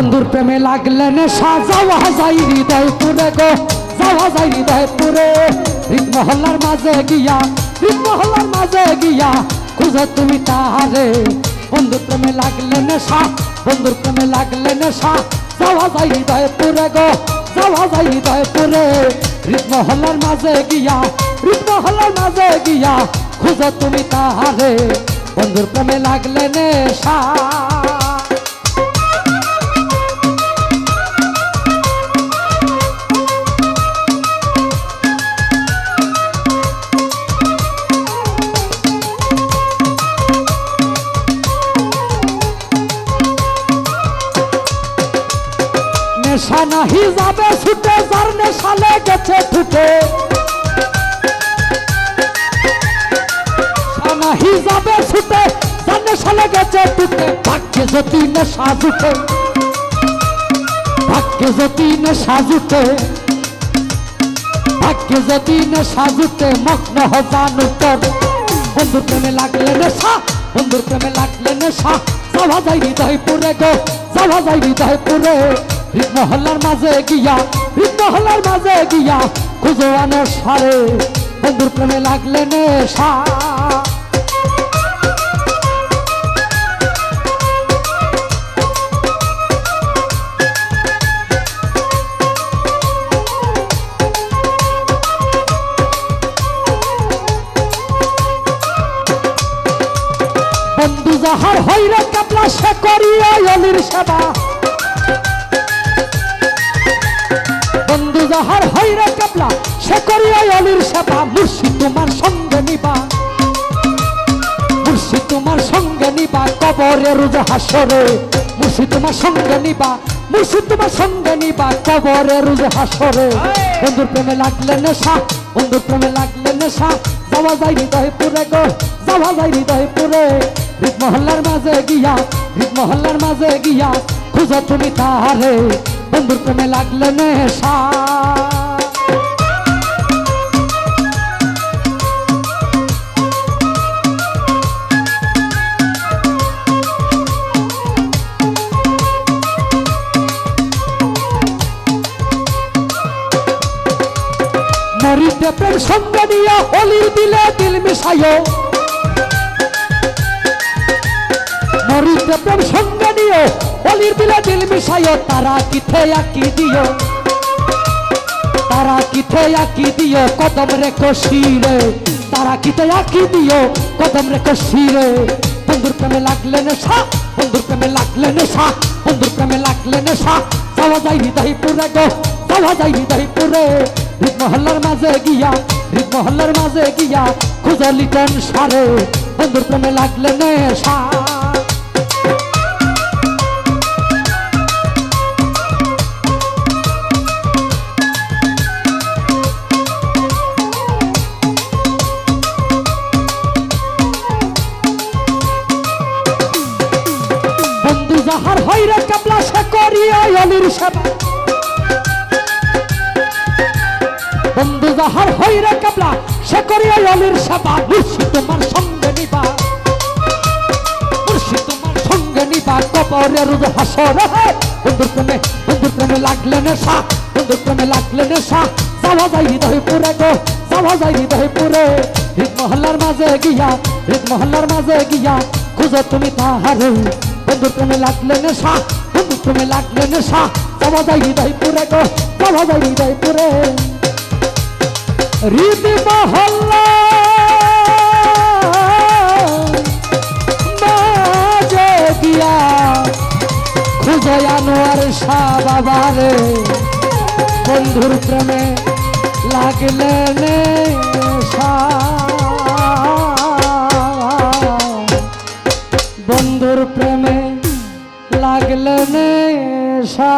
বন্ধুর প্রেমে লাগলে নেশা যাওয়া যায় হৃদয় পুরে গো, যাওয়া যায় হৃদয় পুরে। হৃদ মহল্লার মাঝে গিয়া, হৃদ মহল্লার মাঝে গিয়া খুঁজো তুমি তাহারে। বন্ধুর প্রেমে লাগলে নেশা, বন্ধুর প্রেমে লাগলে নেশা যাওয়া যায় হৃদয় পুরে গো, যাওয়া যায় হৃদয় পুরে। হৃদ মহল্লার মাঝে গিয়া, হৃদ মহল্লার মাঝে গিয়া খুঁজো তুমি তাহারে। বন্ধুর প্রেমে লাগলে নেশা। নেশা নাহি যাবে ছুটে, যার নেশা লেগেছে ঠুটে। নেশা নাহি যাবে ছুটে, যার নেশা লেগেছে ঠুটে। ভাগ্যে যদি নেশা জুটে, ভাগ্যে যদি নেশা জুটে, ভাগ্যে যদি নেশা জুটে মগ্ন হবান উত্তর। বন্ধুর প্রেমে লাগলে নেশা, বন্ধুর প্রেমে লাগলে নেশা যাওয়া যায় হৃদয় পুরে গো, যাওয়া যায় হৃদয় পুরে। হৃদ মহল্লার মাঝে গিয়া, হৃদ মহল্লার মাঝে গিয়া খুঁজো আনে সারে। বন্ধুর প্রেমে লাগলে নেশা। বন্ধু যাহার হইরে কাপলা সে করিয়া অলির সেবা। বন্ধু যাহার হইরে কাপলা সে করিয়া অলির সেবা। মুর্শিদ তোমার সঙ্গে নিবা, মুর্শিদ তোমার সঙ্গে নিবা কবরে রোজ হাসরে। মুর্শিদ তোমার সঙ্গে নিবা, মুর্শিদ তোমার সঙ্গে নিবা কবরে রোজ হাসরে। বন্ধুর প্রেমে লাগলে নেশা, বন্ধুর প্রেমে লাগলে নেশা যাওয়া যায় হৃদয় পুরে গো, যাওয়া যায় হৃদয় পুরে। হৃদ মহল্লার মাঝে গিয়া, হৃদ মহল্লার মাঝে গিয়া খুঁজো তুমি তাহারে। বন্ধুর প্রেমে লাগলে নেশা। মরিতে প্রেম সঙ্গে নিয়া অলির দিলে দিল মিশাইও। মরিতে প্রেম সঙ্গে নিও অলির দিলে দিল মিশাইও। তারা কিথে আঁকি দিও, তারা কিথে আঁকি দিও কদম রেখো শিরে। তারা কিথে আঁকি দিও কদম রেখো শিরে। বন্ধুর প্রেমে লাগলে নেশা, বন্ধুর প্রেমে লাগলে নেশা, বন্ধুর প্রেমে লাগলে নেশা যাওয়া যায় হৃদয় পুরে গো, যাওয়া যায় হৃদয় পুরে। হৃদ মহল্লার মাঝে গিয়া, হৃদ মহল্লার মাঝে গিয়া খুঁজো লিটন সারে। বন্ধুর প্রেমে লাগলে নেশা। বন্ধু যাহার হইরে কাপলা সে করিয়া অলির সেবা। বন্ধু যাহার হইরে কাপলা সে করিয়া অলির সেবা। মুর্শিদ তোমার সঙ্গে নিবা, মুর্শিদ তোমার সঙ্গে নিবা কবরে রোজ হাসরে। বন্ধুর প্রেমে, বন্ধুর প্রেমে লাগলে নেশা, বন্ধুর প্রেমে লাগলে নেশা যাওয়া যায় হৃদয় পুরে গো, যাওয়া যায় হৃদয় পুরে। হৃদ মহল্লার মাঝে গিয়া, হৃদ মহল্লার মাঝে গিয়া খুঁজো তুমি তাহারে। বন্ধুর প্রেমে লাগলে নেশা, বন্ধুর প্রেমে লাগলে নেশা যাওয়া যায় হৃদয় পুরে গো, যাওয়া যায় হৃদয় পুরে। হৃদ মহল্লা মাঝে গিয়া খুঁজো আনোয়ার শাহ বাবারে। বন্ধুর প্রেমে লাগলে নেশা, বন্ধুর প্রেমে লাগলে নেশা।